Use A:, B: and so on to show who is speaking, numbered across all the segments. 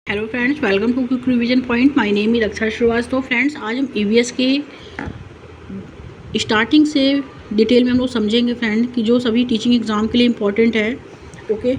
A: Hello friends, welcome to quick revision point. My name is Raksha Shrivastava. तो friends, आज हम EVS के स्टार्टिंग से डिटेल में हम लोग समझेंगे फ्रेंड कि जो सभी टीचिंग एग्ज़ाम के लिए इम्पोर्टेंट है। ओके,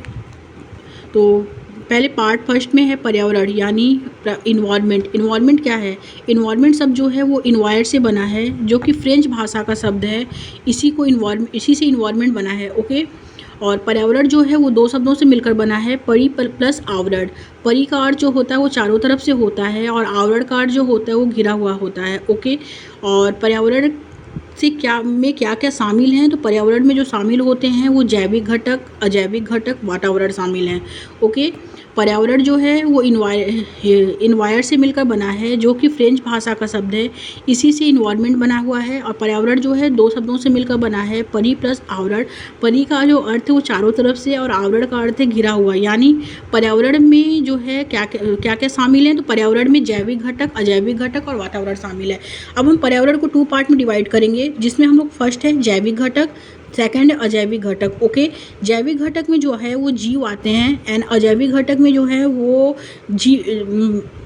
A: तो पहले पार्ट फर्स्ट में है पर्यावरण यानी इन्वायरमेंट। इन्वायरमेंट क्या है? इन्वायरमेंट शब्द जो है वो इन्वायर से बना है, जो कि फ्रेंच भाषा का शब्द है। इसी से इन्वायरमेंट बना है। ओके, और पर्यावरण जो है वो दो शब्दों से मिलकर बना है, परि प्लस आवरण। परि का अर्थ जो होता है वो चारों तरफ से होता है, और आवरण का अर्थ जो होता है वो घिरा हुआ होता है। ओके, और पर्यावरण से क्या क्या शामिल हैं? तो पर्यावरण में जो शामिल होते हैं वो जैविक घटक, अजैविक घटक, वातावरण शामिल हैं। ओके, पर्यावरण जो है वो इन्वायर से मिलकर बना है, जो कि फ्रेंच भाषा का शब्द है। इसी से इन्वायरमेंट बना हुआ है। और पर्यावरण जो है दो शब्दों से मिलकर बना है, परि प्लस आवरण। परि का जो अर्थ है वो चारों तरफ से, और आवरण का अर्थ है घिरा हुआ। यानी पर्यावरण में जो है क्या क्या शामिल हैं? तो पर्यावरण में जैविक घटक, अजैविक घटक और वातावरण शामिल है। अब हम पर्यावरण को 2 पार्ट में डिवाइड करेंगे, जिसमें हम लोग फर्स्ट है जैविक घटक, सेकंड है अजैविक घटक। ओके, जैविक घटक में जो है वो जीव आते हैं, एंड अजैविक घटक में जो है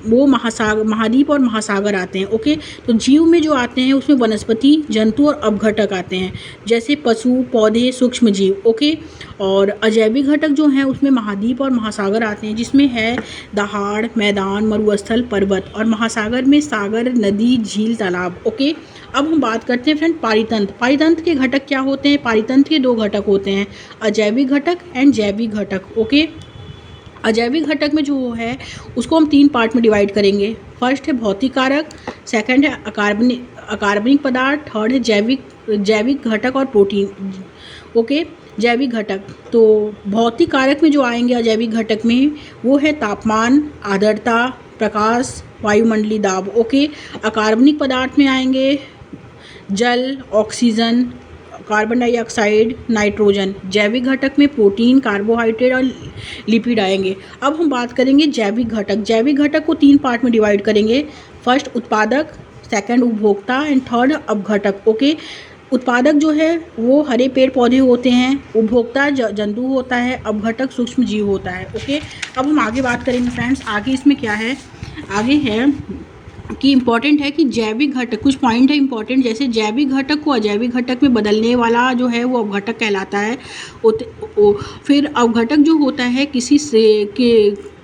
A: वो महाद्वीप और महासागर आते हैं। ओके, तो जीव में जो आते हैं उसमें वनस्पति, जंतु और अपघटक आते हैं, जैसे पशु, पौधे, सूक्ष्म जीव। ओके, और अजैविक घटक जो हैं उसमें महाद्वीप और महासागर आते हैं, जिसमें है दहाड़, मैदान, मरुस्थल, पर्वत, और महासागर में सागर, नदी, झील, तालाब। ओके, अब हम बात करते हैं फ्रेंड पारितंत्र। पारितंत्र के घटक क्या होते हैं? पारितंत्र के 2 घटक होते हैं, अजैविक घटक एंड जैविक घटक। ओके, अजैविक घटक में जो है उसको हम 3 पार्ट में डिवाइड करेंगे। फर्स्ट है भौतिक कारक, सेकंड है अकार्बनिक पदार्थ, थर्ड है जैविक घटक और प्रोटीन। ओके, जैविक घटक तो भौतिक कारक में जो आएंगे अजैविक घटक में, वो है तापमान, आर्द्रता, प्रकाश, वायुमंडलीय दाब। ओके, अकार्बनिक पदार्थ में आएंगे जल, ऑक्सीजन, कार्बन डाइऑक्साइड, नाइट्रोजन। जैविक घटक में प्रोटीन, कार्बोहाइड्रेट और लिपिड आएंगे। अब हम बात करेंगे जैविक घटक। जैविक घटक को 3 पार्ट में डिवाइड करेंगे। फर्स्ट उत्पादक, सेकंड उपभोक्ता एंड थर्ड अपघटक। ओके, उत्पादक जो है वो हरे पेड़ पौधे होते हैं, उपभोक्ता जंतु होता है, अपघटक सूक्ष्म जीव होता है। ओके, अब हम आगे बात करेंगे फ्रेंड्स। आगे इसमें क्या है? आगे है कि इम्पॉर्टेंट है कि जैविक घटक, कुछ पॉइंट है इम्पॉर्टेंट, जैसे जैविक घटक को अजैविक घटक में बदलने वाला जो है वो अपघटक कहलाता है। फिर अपघटक जो होता है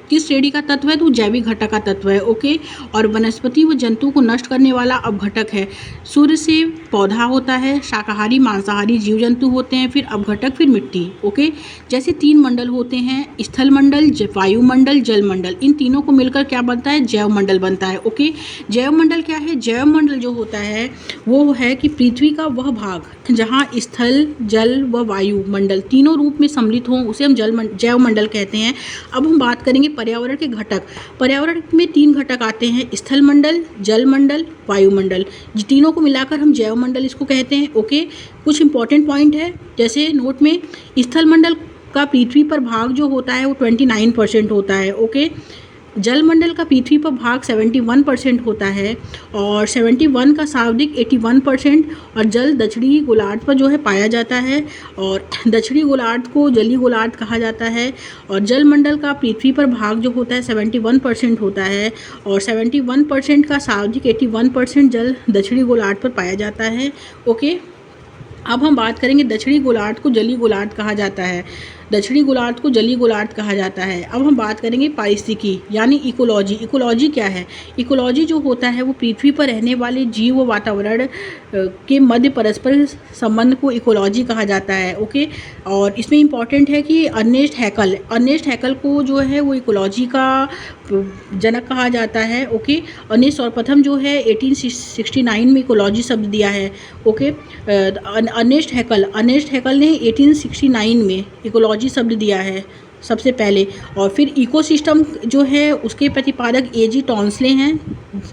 A: किस श्रेणी का तत्व है? तो जैविक घटक का तत्व है। ओके, और वनस्पति व जंतु को नष्ट करने वाला अपघटक है। सूर्य से पौधा होता है, शाकाहारी मांसाहारी जीव जंतु होते हैं, फिर अपघटक, फिर मिट्टी। ओके, जैसे 3 मंडल होते हैं, स्थल मंडल, वायुमंडल, जल मंडल। इन तीनों को मिलकर क्या बनता है? जैव मंडल बनता है। ओके, जैव मंडल क्या है? जैव मंडल जो होता है वो है कि पृथ्वी का वह भाग जहाँ स्थल, जल व वायु मंडल तीनों रूप में सम्मिलित हों, उसे हम जैव मंडल कहते हैं। अब हम बात करेंगे पर्यावरण के घटक। पर्यावरण में 3 घटक आते हैं, स्थल मंडल, जल मंडल, वायुमंडल। तीनों को मिलाकर हम जैव मंडल इसको कहते हैं। ओके, कुछ इंपॉर्टेंट पॉइंट है, जैसे नोट में स्थल मंडल का पृथ्वी पर भाग जो होता है वो 29% होता है। ओके, जल मंडल का पृथ्वी पर भाग 71% होता है, और 71 का शाब्दिक 81%, और जल दक्षिणी गोलार्ध पर जो है पाया जाता है, और दक्षिणी गोलार्ध को जलीय गोलार्ध कहा जाता है। और जल मंडल का पृथ्वी पर भाग जो होता है 71% होता है, और 71% का शाब्दिक 81% जल दक्षिणी गोलार्ध पर पाया जाता है। ओके, अब हम बात करेंगे दक्षिणी गोलार्ध को जलीय गोलार्ध कहा जाता है। दक्षिणी गोलार्ध को जलीय गोलार्ध कहा जाता है। अब हम बात करेंगे पारिस्थितिकी यानी इकोलॉजी। इकोलॉजी क्या है? इकोलॉजी जो होता है वो पृथ्वी पर रहने वाले जीव व वातावरण के मध्य परस्पर संबंध को इकोलॉजी कहा जाता है। ओके, और इसमें इम्पॉर्टेंट है कि अर्नेस्ट हैकल को जो है वो इकोलॉजी का जनक कहा जाता है। ओके, अर्नेस्ट सर्वप्रथम जो है 1869 में इकोलॉजी शब्द दिया है। ओके, अर्नेस्ट हैकल ने 1869 में इकोलॉजी शब्द दिया है सबसे पहले। और फिर इकोसिस्टम जो है उसके प्रतिपादक एजी टॉन्सले हैं।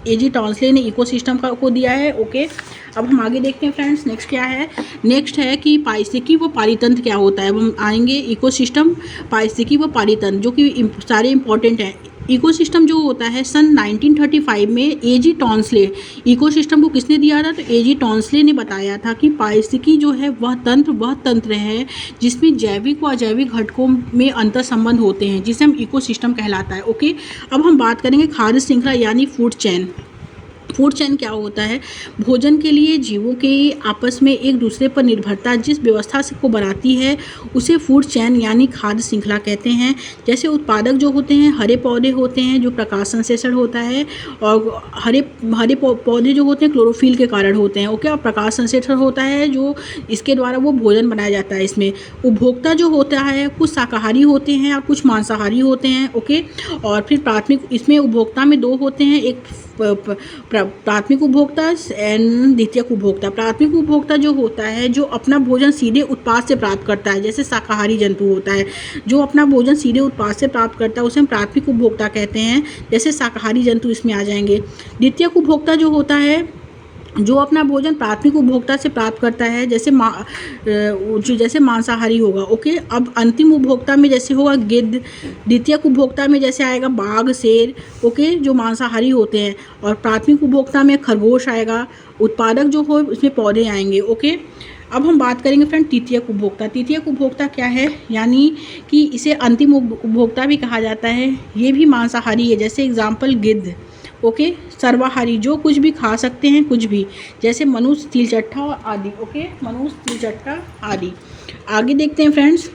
A: एजी टॉन्सले ने इकोसिस्टम को दिया है। ओके, अब हम आगे देखते हैं फ्रेंड्स। नेक्स्ट क्या है? नेक्स्ट है कि पारिस्थितिकी व पारितंत्र क्या होता है। अब हम आएंगे इकोसिस्टम, पारिस्थितिकी व पारितंत्र, जो कि सारे इंपॉर्टेंट हैं। इकोसिस्टम जो होता है सन 1935 में एजी टॉन्सले, इकोसिस्टम को किसने दिया था? तो एजी टॉन्सले ने बताया था कि पारिस्थितिकी जो है वह तंत्र है जिसमें जैविक व अजैविक घटकों में अंतर संबंध होते हैं, जिसे हम इकोसिस्टम कहलाता है। ओके, अब हम बात करेंगे खाद्य श्रृंखला यानी फूड चेन। फूड चेन क्या होता है? भोजन के लिए जीवों के आपस में एक दूसरे पर निर्भरता जिस व्यवस्था से को बनाती है उसे फूड चेन यानी खाद्य श्रृंखला कहते हैं। जैसे उत्पादक जो होते हैं हरे पौधे होते हैं जो प्रकाश संश्लेषण होता है, और हरे पौधे जो होते हैं क्लोरोफिल के कारण होते हैं। ओके, और प्रकाश संश्लेषण होता है जो इसके द्वारा वो भोजन बनाया जाता है। इसमें उपभोक्ता जो होता है कुछ शाकाहारी होते हैं और कुछ मांसाहारी होते हैं। ओके, और फिर प्राथमिक इसमें उपभोक्ता में दो होते हैं, एक प्राथमिक उपभोक्ता एंड द्वितीयक उपभोक्ता। प्राथमिक उपभोक्ता जो होता है जो अपना भोजन सीधे उत्पाद से प्राप्त करता है, जैसे शाकाहारी जंतु होता है जो अपना भोजन सीधे उत्पाद से प्राप्त करता है उसे हम प्राथमिक उपभोक्ता कहते हैं, जैसे शाकाहारी जंतु इसमें आ जाएंगे। द्वितीयक उपभोक्ता जो होता है जो अपना भोजन प्राथमिक उपभोक्ता से प्राप्त करता है, जैसे मांसाहारी होगा। ओके, अब अंतिम उपभोक्ता में जैसे होगा गिद्ध, द्वितीयक उपभोक्ता में जैसे आएगा बाघ, शेर, ओके, जो मांसाहारी होते हैं, और प्राथमिक उपभोक्ता में खरगोश आएगा। उत्पादक जो हो उसमें पौधे आएंगे। ओके, अब हम बात करेंगे फ्रेंड तृतीयक उपभोक्ता। तृतीयक उपभोक्ता क्या है? यानी कि इसे अंतिम उपभोक्ता भी कहा जाता है। ये भी मांसाहारी है, जैसे एग्जाम्पल गिद्ध। ओके, सर्वाहारी जो कुछ भी खा सकते हैं, कुछ भी, जैसे मनुष्य, तिलचट्टा आदि। ओके, मनुष्य, तिलचट्टा आदि। आगे देखते हैं फ्रेंड्स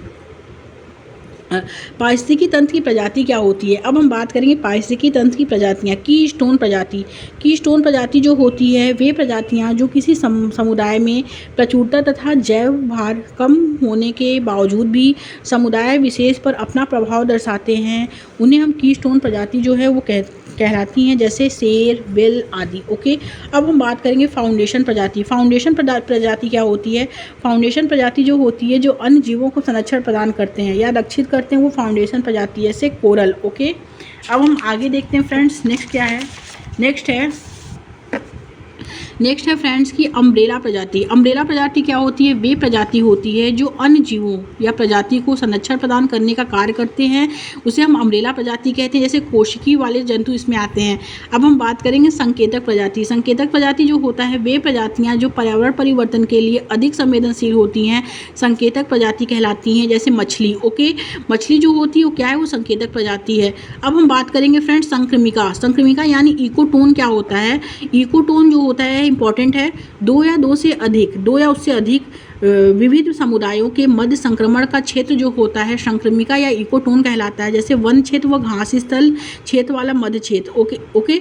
A: पारिस्थितिकी तंत्र की प्रजाति क्या होती है। अब हम बात करेंगे पारिस्थितिकी तंत्र की प्रजातियाँ। कीस्टोन प्रजाति। कीस्टोन प्रजाति जो होती है वे प्रजातियाँ जो किसी समुदाय में प्रचुरता तथा जैव भार कम होने के बावजूद भी समुदाय विशेष पर अपना प्रभाव दर्शाते हैं, उन्हें हम कीस्टोन प्रजाति जो है वो कहलाती हैं, जैसे शेर, बिल आदि। ओके, अब हम बात करेंगे फाउंडेशन प्रजाति। फाउंडेशन प्रजाति क्या होती है? फाउंडेशन प्रजाति जो होती है जो अन्य जीवों को संरक्षण प्रदान करते हैं या रक्षित करते हैं वो फाउंडेशन प्रजाति है, जैसे कोरल। ओके, अब हम आगे देखते हैं फ्रेंड्स नेक्स्ट क्या है। नेक्स्ट है फ्रेंड्स की अम्ब्रेला प्रजाति। अम्ब्रेला प्रजाति क्या होती है? वे प्रजाति होती है जो अन्य जीवों या प्रजाति को संरक्षण प्रदान करने का कार्य करते हैं, उसे हम अम्ब्रेला प्रजाति कहते हैं, जैसे कोशिकी वाले जंतु इसमें आते हैं। अब हम बात करेंगे संकेतक प्रजाति। संकेतक प्रजाति जो होता है वे प्रजातियाँ जो पर्यावरण परिवर्तन के लिए अधिक संवेदनशील होती हैं संकेतक प्रजाति कहलाती हैं, जैसे मछली। ओके, मछली जो होती है वो क्या है? वो संकेतक प्रजाति है। अब हम बात करेंगे फ्रेंड्स संक्रमिका। संक्रमिका यानी इकोटोन क्या होता है? इकोटोन जो होता है इंपॉर्टेंट है, दो या उससे अधिक विविध समुदायों के मध्य संक्रमण का क्षेत्र जो होता है संक्रमिका या इकोटोन कहलाता है, जैसे वन क्षेत्र व घास स्थल क्षेत्र वाला मध्य क्षेत्र। ओके,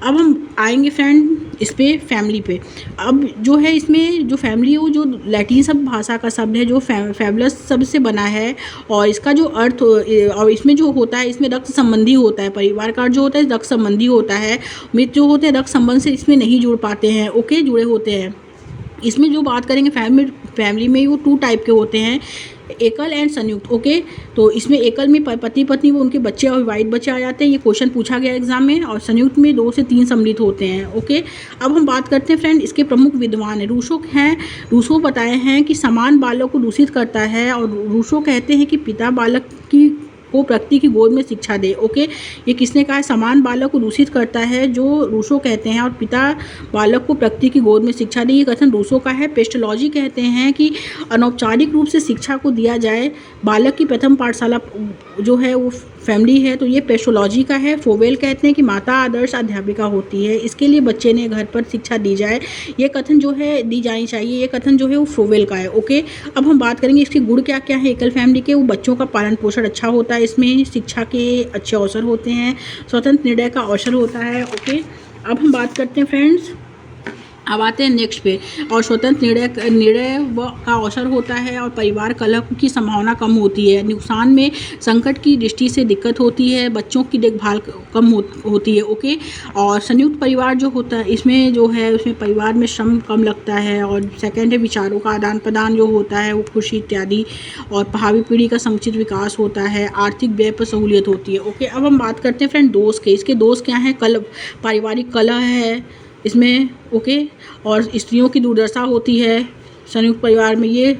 A: अब हम आएंगे फ्रेंड इस पे फैमिली पे। अब जो है इसमें जो फैमिली है वो जो लैटिन शब्द भाषा का शब्द है जो फैबुलस शब्द से बना है, और इसका जो अर्थ और इसमें जो होता है इसमें रक्त संबंधी होता है। परिवार का जो होता है रक्त संबंधी होता है। मित्र जो होते हैं रक्त संबंध से इसमें नहीं जुड़ पाते हैं। ओके, जुड़े होते हैं। इसमें जो बात करेंगे फैमिली में वो 2 टाइप के होते हैं, एकल एंड संयुक्त। ओके, तो इसमें एकल में पति पत्नी वो उनके बच्चे और विवाहित बच्चे आ जाते हैं, ये क्वेश्चन पूछा गया एग्जाम में, और संयुक्त में 2 से 3 सम्मिलित होते हैं। ओके, अब हम बात करते हैं फ्रेंड इसके प्रमुख विद्वान हैं। रूसो बताए हैं कि समान बालक को दूषित करता है, और रूसो कहते हैं कि पिता बालक को प्रकृति की गोद में शिक्षा दे। ओके, ये किसने कहा है? समान बालक को दूषित करता है जो रूसो कहते हैं, और पिता बालक को प्रकृति की गोद में शिक्षा दे, ये कथन रूसो का है। पेस्टोलॉजी कहते हैं कि अनौपचारिक रूप से शिक्षा को दिया जाए। बालक की प्रथम पाठशाला जो है वो फैमिली है, तो ये पेस्टोलॉजी का है। फोवेल कहते हैं कि माता आदर्श अध्यापिका होती है, इसके लिए बच्चे ने घर पर शिक्षा दी जाए, ये कथन जो है दी जानी चाहिए, ये कथन जो है वो फोवेल का है। ओके, अब हम बात करेंगे इसके गुण क्या क्या है एकल फैमिली के। वो बच्चों का पालन पोषण अच्छा होता है, इसमें शिक्षा के अच्छे अवसर होते हैं, स्वतंत्र निर्णय का अवसर होता है। ओके, अब हम बात करते हैं फ्रेंड्स, अब आते हैं नेक्स्ट पे, और स्वतंत्र निर्णय का अवसर होता है, और परिवार कलह की संभावना कम होती है। नुकसान में संकट की दृष्टि से दिक्कत होती है, बच्चों की देखभाल कम होती है। ओके, और संयुक्त परिवार जो होता है इसमें जो है उसमें परिवार में श्रम कम लगता है, और सेकंड है विचारों का आदान प्रदान जो होता है वो खुशी इत्यादि, और भावी पीढ़ी का समुचित विकास होता है, आर्थिक व्यय पर सहूलियत होती है। ओके, अब हम बात करते हैं फ्रेंड दोष के। इसके दोष क्या हैं? पारिवारिक कलह है इसमें। ओके, और स्त्रियों की दुर्दशा होती है संयुक्त परिवार में, ये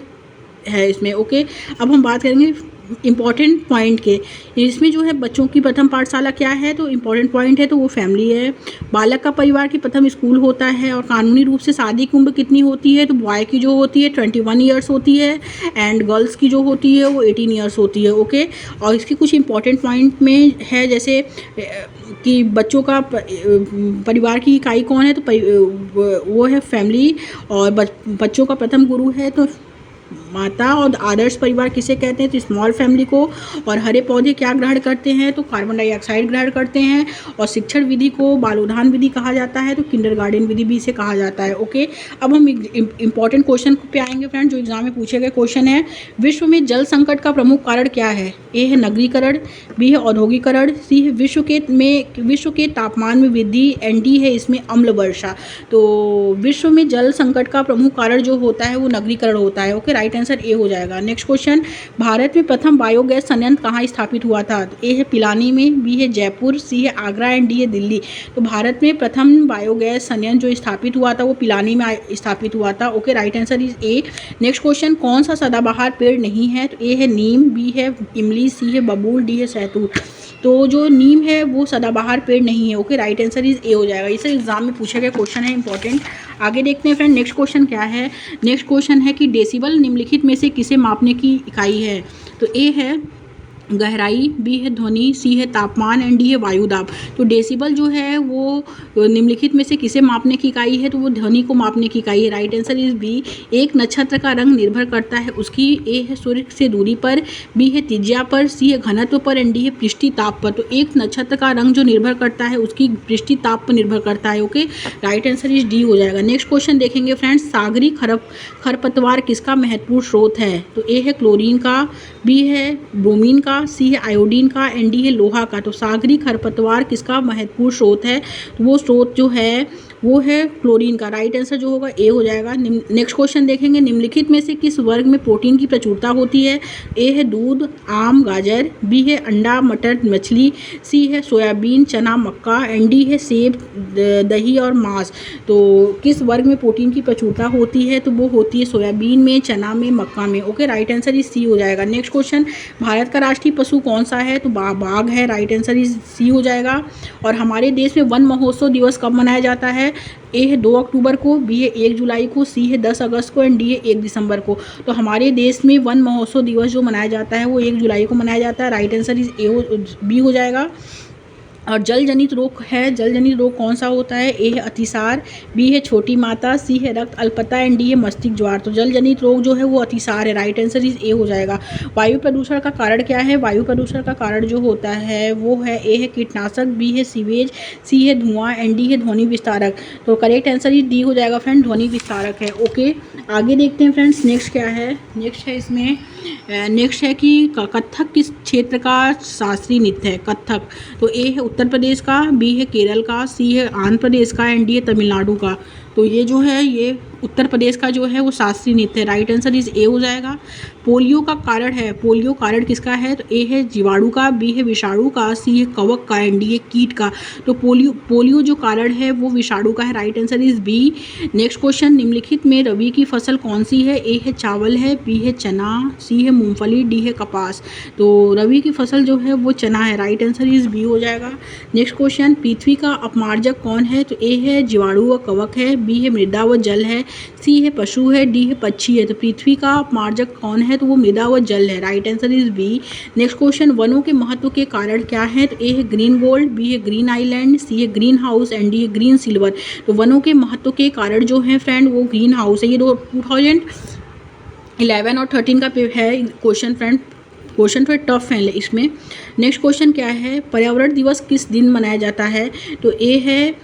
A: है इसमें। ओके, अब हम बात करेंगे इम्पॉर्टेंट पॉइंट के, इसमें जो है बच्चों की प्रथम पाठशाला क्या है, तो इम्पॉर्टेंट पॉइंट है तो वो फैमिली है। बालक का परिवार की प्रथम स्कूल होता है। और कानूनी रूप से शादी की उम्र कितनी होती है, तो बॉय की जो होती है 21 ईयर्स होती है एंड गर्ल्स की जो होती है वो 18 ईयर्स होती है। ओके, और इसके कुछ इंपॉर्टेंट पॉइंट में है जैसे कि बच्चों का परिवार की इकाई कौन है, तो वो है फैमिली। और बच्चों का प्रथम गुरु है तो माता। और आदर्श परिवार किसे कहते हैं, तो स्मॉल फैमिली को। और हरे पौधे क्या ग्रहण करते हैं, तो कार्बन डाइऑक्साइड ग्रहण करते हैं। और शिक्षण विधि को बालोधान विधि कहा जाता है, तो किंडरगार्टन विधि भी इसे कहा जाता है। ओके, अब हम इंपॉर्टेंट क्वेश्चन पे आएंगे फ्रेंड, जो एग्जाम में पूछे गए क्वेश्चन है। विश्व में जल संकट का प्रमुख कारण क्या है, ए है नगरीकरण, बी है औद्योगिकरण, सी है विश्व के तापमान में वृद्धि, एंड डी है इसमें अम्ल वर्षा। तो विश्व में जल संकट का प्रमुख कारण जो होता है वो नगरीकरण होता है। ओके, राइट आंसर ए हो जाएगा। नेक्स्ट क्वेश्चन, भारत में प्रथम बायोगैस संयंत्र कहाँ स्थापित हुआ था, तो ए है पिलानी में, बी है जयपुर, सी है आगरा एंड डी है दिल्ली। तो भारत में प्रथम बायोगैस संयंत्र जो स्थापित हुआ था वो पिलानी में स्थापित हुआ था। Okay, right answer is a. Next question, कौन सा सदाबहार पेड़ नहीं है, तो ए है नीम, बी है इमली, सी है बबूल, डी है सहतूत। तो जो नीम है वो सदाबहार पेड़ नहीं है। Okay, right answer is a हो जाएगा। इसे एग्जाम में पूछे गए क्वेश्चन है इंपॉर्टेंट। आगे देखते हैं फ्रेंड, नेक्स्ट क्वेश्चन क्या है। नेक्स्ट क्वेश्चन है कि डेसिबल निम्नलिखित में से किसे मापने की इकाई है, तो ए है गहराई, बी है ध्वनि, सी है तापमान एंड डी है वायु दाब। तो डेसिबल जो है वो निम्नलिखित में से किसे मापने की इकाई है, तो वो ध्वनि को मापने की इकाई है। Right answer is B. एक नक्षत्र का रंग निर्भर करता है उसकी, ए है सूर्य से दूरी पर, बी है त्रिज्या पर, सी है घनत्व पर एंड डी है पृष्ठीय ताप पर। तो एक नक्षत्र का रंग जो निर्भर करता है उसकी पृष्ठीय ताप पर निर्भर करता है। Okay, right answer is D हो जाएगा। नेक्स्ट क्वेश्चन देखेंगे फ्रेंड्स, सागरी खरपतवार किसका महत्वपूर्ण स्रोत है, तो ए है क्लोरीन का, बी है ब्रोमीन का, सी है आयोडीन का एंड डी है लोहा का। तो सागरी खरपतवार किसका महत्वपूर्ण स्रोत है, तो वो स्रोत जो है वो है क्लोरीन का। राइट आंसर जो होगा ए हो जाएगा। नेक्स्ट क्वेश्चन देखेंगे, निम्नलिखित में से किस वर्ग में प्रोटीन की प्रचुरता होती है, ए है दूध, आम, गाजर, बी है अंडा, मटर, मछली, सी है सोयाबीन, चना, मक्का एंड डी है सेब, दही और मांस। तो किस वर्ग में प्रोटीन की प्रचुरता होती है, तो वो होती है सोयाबीन में, चना में, मक्का में। Okay, right answer is C हो जाएगा। नेक्स्ट क्वेश्चन, भारत का राष्ट्रीय पशु कौन सा है, तो बाघ है। राइट आंसर इज सी हो जाएगा। और हमारे देश में वन महोत्सव दिवस कब मनाया जाता है, ए है 2 अक्टूबर को, बी है 1 जुलाई को, सी है 10 अगस्त को एंड डी है 1 दिसंबर को। तो हमारे देश में वन महोत्सव दिवस जो मनाया जाता है वो 1 जुलाई को मनाया जाता है। राइट आंसर इज बी हो जाएगा। और जल जनित रोग है, जल जनित रोग कौन सा होता है, ए है अतिसार, बी है छोटी माता, सी है रक्त अल्पता एंड डी है मस्तिष्क ज्वार। तो जल जनित रोग जो है वो अतिसार है। राइट आंसर इज ए हो जाएगा। वायु प्रदूषण का कारण क्या है, वायु प्रदूषण का कारण जो होता है वो है, ए है कीटनाशक, बी है सीवेज, सी है धुआं एंड डी है ध्वनि विस्तारक। तो करेक्ट आंसर इज डी हो जाएगा फ्रेंड, ध्वनि विस्तारक है। ओके, आगे देखते हैं फ्रेंड्स, नेक्स्ट क्या है। नेक्स्ट है इसमें नेक्स्ट है कि कथक किस क्षेत्र का शास्त्रीय नृत्य है, कथक। तो ए है उत्तर प्रदेश का, बी है केरल का, सी है आंध्र प्रदेश का एंड डी है तमिलनाडु का। तो ये जो है ये उत्तर प्रदेश का जो है वो शास्त्रीय नृत्य है। राइट आंसर इज ए हो जाएगा। पोलियो का कारण है, पोलियो कारण किसका है, तो ए है जीवाणु का, बी है विषाणु का, सी है कवक का एंड डी है कीट का। तो पोलियो जो कारण है वो विषाणु का है। Right answer is B. Next question, निम्नलिखित में रबी की फसल कौन सी है, ए है चावल है, बी है चना, सी है मूंगफली, डी है कपास। तो रबी की फसल जो है वो चना है। राइट आंसर इज बी हो जाएगा। नेक्स्ट क्वेश्चन, पृथ्वी का अपमार्जक कौन है, तो ए है जीवाणु व कवक है, बी है मृदा व जल है, सी है पशु है, डी है पक्षी है। तो पृथ्वी का अपमार्जक कौन है, तो वो मृदा व जल है। Right answer is B. Next question, वनों के महत्व के कारण क्या है, तो ए है ग्रीन गोल्ड, बी है ग्रीन आइलैंड, सी है ग्रीन हाउस एंड डी है ग्रीन सिल्वर। तो वनों के महत्व के कारण जो है फ्रेंड वो ग्रीन हाउस है। ये 2011 और 13 का है क्वेश्चन फ्रेंड, क्वेश्चन थोड़े टफ है इसमें। नेक्स्ट क्वेश्चन क्या है, पर्यावरण दिवस किस दिन मनाया जाता है, तो ए है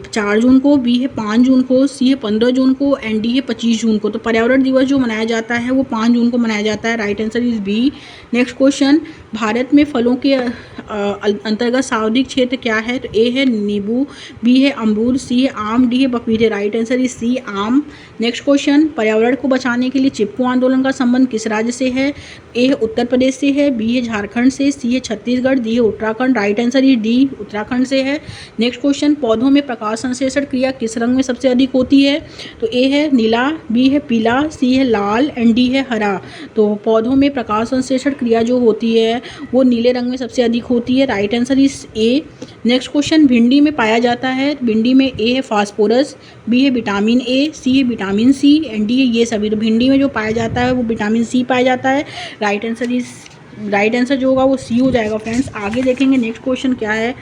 A: 4 जून को, बी है 5 जून को, सी है 15 जून को एंड डी है 25 जून को। तो पर्यावरण दिवस जो मनाया जाता है वो 5 जून को मनाया जाता है। Right answer is B. Next question, भारत में फलों के अंतर्गत सर्वाधिक क्षेत्र क्या है, तो ए है नींबू, बी है अमरूद, सी है आम, डी है पपीते। राइट आंसर इज सी, आम। नेक्स्ट क्वेश्चन, पर्यावरण को बचाने के लिए चिपको आंदोलन का संबंध किस राज्य से है, ए है उत्तर प्रदेश से है, बी है झारखंड से, सी है छत्तीसगढ़, डी है Uttarakhand. Right answer is D, Uttarakhand से है। नेक्स्ट क्वेश्चन, पौधों में प्रकाश संश्लेषण क्रिया किस रंग में सबसे अधिक होती है? तो ए है नीला, बी है पीला, सी है लाल एंड डी है हरा। तो पौधों में प्रकाश संश्लेषण क्रिया जो होती है वो नीले रंग में सबसे अधिक होती है। Right answer is a. Next question, भिंडी में पाया जाता है, भिंडी में ए है फास्फोरस, बी है विटामिन ए, सी है विटामिन सी एंड डी है ये सभी। तो भिंडी में जो पाया जाता है वो विटामिन सी पाया जाता है। राइट आंसर जो होगा वो सी हो जाएगा फ्रेंड्स। आगे देखेंगे नेक्स्ट क्वेश्चन क्या है।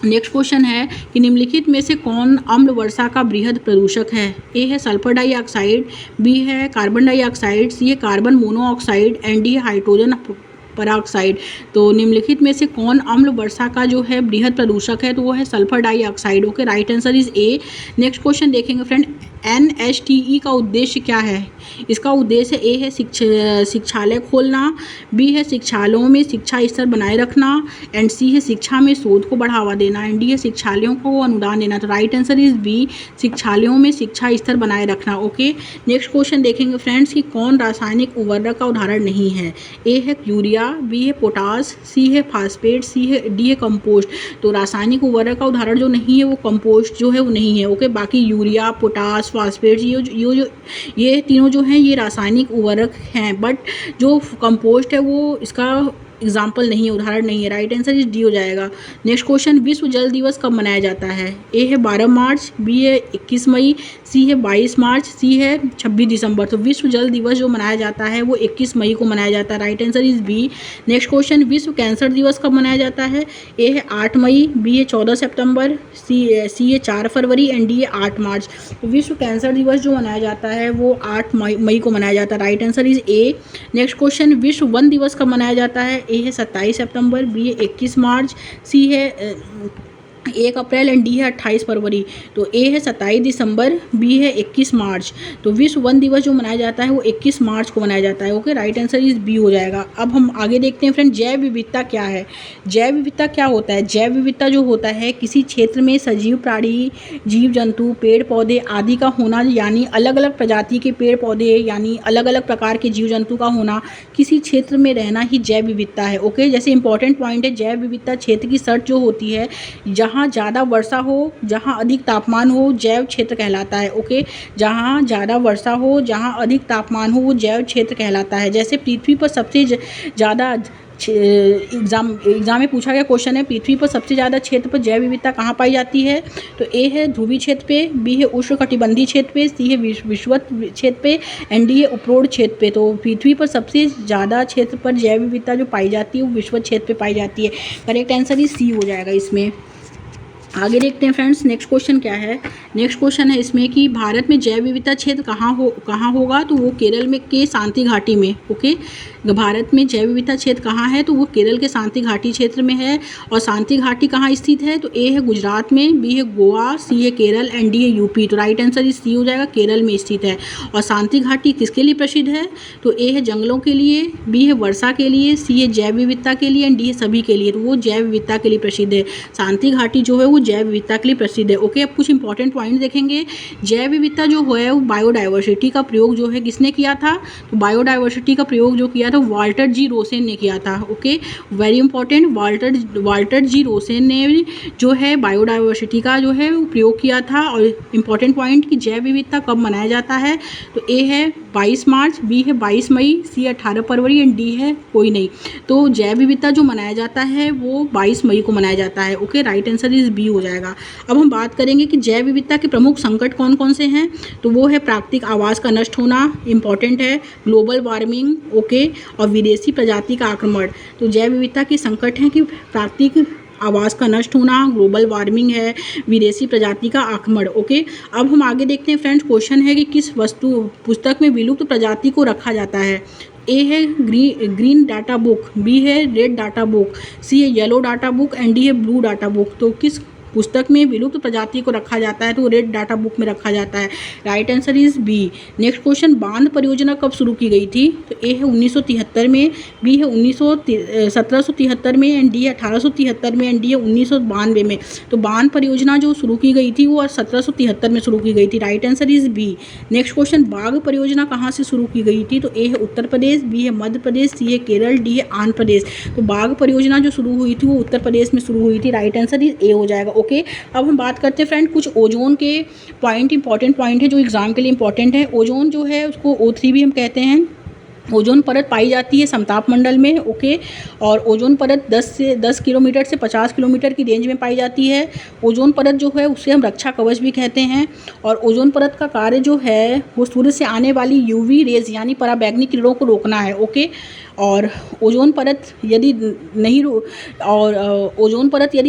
A: नेक्स्ट क्वेश्चन है कि निम्नलिखित में से कौन अम्ल वर्षा का बृहद प्रदूषक है? ए है सल्फर डाइऑक्साइड, बी है कार्बन डाइऑक्साइड, सी है कार्बन मोनोऑक्साइड एंड डी है हाइड्रोजन पराऑक्साइड। तो निम्नलिखित में से कौन अम्ल वर्षा का जो है बृहद प्रदूषक है? तो वो है sulphur dioxide. Okay, right answer is a. Next question देखेंगे फ्रेंड, NSTE का उद्देश्य क्या है? इसका उद्देश्य ए है शिक्षालय खोलना, बी है शिक्षालयों में शिक्षा स्तर बनाए रखना एंड सी है शिक्षा में शोध को बढ़ावा देना एंड डी है शिक्षालयों को अनुदान देना। तो राइट आंसर इज बी, शिक्षालयों में शिक्षा स्तर बनाए रखना। ओके, नेक्स्ट क्वेश्चन देखेंगे फ्रेंड्स कि कौन रासायनिक उर्वरक का उदाहरण नहीं है? ए है यूरिया, बी है पोटास, सी है फास्फेट, डी है कंपोस्ट। तो रासायनिक उर्वरक का उदाहरण जो नहीं है वो कंपोस्ट जो है वो नहीं है। ओके, बाकी यूरिया, पोटास, फास्फेट ये तीनों जो हैं ये रासायनिक उर्वरक हैं, बट जो कंपोस्ट है वो इसका एग्जाम्पल नहीं है, उदाहरण नहीं है। राइट आंसर इज डी हो जाएगा। नेक्स्ट क्वेश्चन, विश्व जल दिवस कब मनाया जाता है? ए है 12 मार्च, बी है 21 मई, सी है 22 मार्च, सी है 26 दिसंबर। तो विश्व जल दिवस जो मनाया जाता है वो 21 मई को मनाया जाता है। Right answer is B. Next question, विश्व कैंसर दिवस कब मनाया जाता है? ए है 8 मई, बी है 14 सितंबर, सी है 4 फरवरी एंड डी है 8 मार्च। तो विश्व कैंसर दिवस जो मनाया जाता है वो 8 मई को मनाया जाता है। Right answer is a. Next question, विश्व वन दिवस कब मनाया जाता है? ए है 27 सितंबर, बी है 21 मार्च, सी है 1 अप्रैल एंड डी है 28 फरवरी। तो ए है 27 दिसंबर, बी है 21 मार्च। तो विश्व वन दिवस जो मनाया जाता है वो 21 मार्च को मनाया जाता है। Okay, right answer is B हो जाएगा। अब हम आगे देखते हैं फ्रेंड, जैव विविधता क्या है? जैव विविधता क्या होता है? जैव विविधता जो होता है किसी क्षेत्र में सजीव प्राणी, जीव जंतु, पेड़ पौधे आदि का होना, यानी अलग अलग प्रजाति के पेड़ पौधे यानी अलग अलग प्रकार के जीव जंतु का होना, किसी क्षेत्र में रहना ही जैव विविधता है। ओके, जैसे इंपॉर्टेंट पॉइंट है, जैव विविधता क्षेत्र की शर्त जो होती है जहाँ ज़्यादा वर्षा हो, जहाँ अधिक तापमान हो, जैव क्षेत्र कहलाता है। ओके, जहाँ ज़्यादा वर्षा हो, जहाँ अधिक तापमान हो, वो जैव क्षेत्र कहलाता है। जैसे पृथ्वी पर सबसे ज़्यादा एग्जाम में पूछा गया क्वेश्चन है, पृथ्वी पर सबसे ज़्यादा क्षेत्र पर जैव विविधता कहाँ पाई जाती है? तो ए है ध्रुवीय क्षेत्र पे, बी है उष्णकटिबंधीय क्षेत्र पे, सी है विषुवत क्षेत्र पे एंड डी है उपरोढ़ क्षेत्र पे। तो पृथ्वी पर सबसे ज़्यादा क्षेत्र पर जैव विविधता जो पाई जाती है वो विषुवत क्षेत्र पे पाई जाती है। करेक्ट आंसर ही सी हो जाएगा इसमें। आगे देखते हैं फ्रेंड्स, नेक्स्ट क्वेश्चन क्या है। नेक्स्ट क्वेश्चन है इसमें कि भारत में जैव विविधता क्षेत्र कहाँ होगा? तो वो केरल में के शांति घाटी में। ओके, भारत में जैव विविधता क्षेत्र कहाँ है? तो वो केरल के शांति घाटी क्षेत्र में है। और शांति घाटी कहाँ स्थित है? तो ए है गुजरात में, बी है गोवा, सी है केरल एंड डी है यूपी। तो राइट आंसर इस सी हो जाएगा, केरल में स्थित है। और शांति घाटी किसके लिए प्रसिद्ध है? तो ए है जंगलों के लिए, बी है वर्षा के लिए, सी है जैव विविधता के लिए एंड डी है सभी के लिए। तो वो जैव विविधता के लिए प्रसिद्ध है। शांति घाटी जो है वो जैव विविधता के लिए प्रसिद्ध है। ओके, अब कुछ इंपॉर्टेंट पॉइंट देखेंगे। जैव विविधता जो है वो बायोडाइवर्सिटी का प्रयोग जो है किसने किया था? तो बायोडाइवर्सिटी का प्रयोग जो किया था वाल्टर जी रोसेन ने किया था। Okay, very important, Walter G Rosen ने जो है बायोडाइवर्सिटी का जो है वो प्रयोग किया था। और इंपॉर्टेंट पॉइंट कि जैव विविधता कब मनाया जाता है? तो ए है 22 मार्च, बी है 22 मई, सी 18 फरवरी एंड डी है कोई नहीं। तो जैव विविधता जो मनाया जाता है वो 22 मई को मनाया जाता है। Okay, right answer is B हो जाएगा। अब हम बात करेंगे कि जैव विविधता के प्रमुख संकट कौन कौन से हैं। तो वो है प्राकृतिक आवास का नष्ट होना, इंपॉर्टेंट है, ग्लोबल वार्मिंग, ओके, और विदेशी प्रजाति का आक्रमण। तो जैव विविधता के संकट हैं कि प्राकृतिक आवास का नष्ट होना, ग्लोबल वार्मिंग है, विदेशी प्रजाति का आक्रमण। ओके, अब हम आगे देखते हैं फ्रेंड्स, क्वेश्चन है कि किस पुस्तक में विलुप्त प्रजाति को रखा जाता है। ए है ग्रीन डाटा बुक, बी है रेड डाटा बुक, सी है yellow data book and D है ब्लू डाटा बुक। तो किस पुस्तक में विलुप्त प्रजाति को रखा जाता है तो रेड डाटा बुक में रखा जाता है। Right answer is B. Next question, बांध परियोजना कब शुरू की गई थी? तो ए है 1973 में, बी है 1773 में, एंड डी है 1873 में, एंड डी है 1992 में। तो बांध परियोजना जो शुरू की गई थी वो 1773 में शुरू की गई थी। Right answer is B. Next question, बाघ परियोजना कहाँ से शुरू की गई थी? तो ए है उत्तर प्रदेश, बी है मध्य प्रदेश, सी है केरल, डी है आंध्र प्रदेश। तो बाघ परियोजना जो शुरू हुई थी वो उत्तर प्रदेश में शुरू हुई थी। राइट आंसर इज ए हो जाएगा। ओके, अब हम बात करते हैं फ्रेंड कुछ ओजोन के पॉइंट, इंपॉर्टेंट पॉइंट है जो एग्जाम के लिए इंपॉर्टेंट है। ओजोन जो है उसको O3 भी हम कहते हैं। ओजोन परत पाई जाती है समताप मंडल में। ओके, और ओजोन परत 10 किलोमीटर से 50 किलोमीटर की रेंज में पाई जाती है। ओजोन परत जो है उसे हम रक्षा कवच भी कहते हैं। और ओजोन परत का कार्य जो है वो सूर्य से आने वाली यूवी रेज यानी पराबैंगनी किरणों को रोकना है। ओके, और ओजोन परत यदि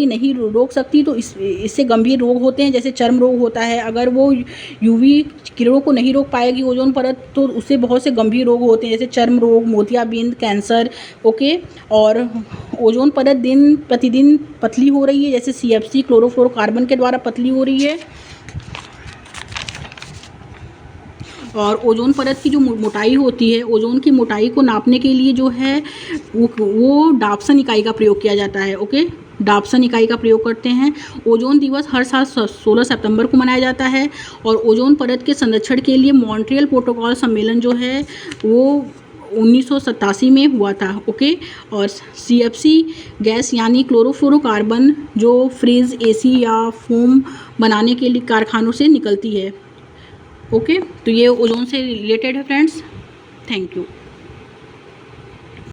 A: नहीं रोक सकती तो इससे गंभीर रोग होते हैं, जैसे चर्म रोग होता है। अगर वो यूवी किरणों को नहीं रोक पाएगी ओजोन परत तो उससे बहुत से गंभीर रोग होते हैं, जैसे चर्म रोग, मोतियाबिंद, कैंसर। ओके, और ओजोन परत दिन प्रतिदिन पतली हो रही है, जैसे CFC क्लोरोफ्लोरोकार्बन के द्वारा पतली हो रही है। और ओजोन परत की जो मोटाई होती है, ओजोन की मोटाई को नापने के लिए जो है वो डाप्सन इकाई का प्रयोग किया जाता है। ओके, डाप्सन इकाई का प्रयोग करते हैं। ओजोन दिवस हर साल 16 सितंबर को मनाया जाता है। और ओजोन परत के संरक्षण के लिए मॉन्ट्रियल प्रोटोकॉल सम्मेलन जो है वो 1987 में हुआ था। ओके, और CFC गैस यानी क्लोरोफ्लोरोकार्बन जो फ्रिज, AC या फोम बनाने के लिए कारखानों से निकलती है। ओके, तो ये ओजोन से रिलेटेड है फ्रेंड्स। Thank you.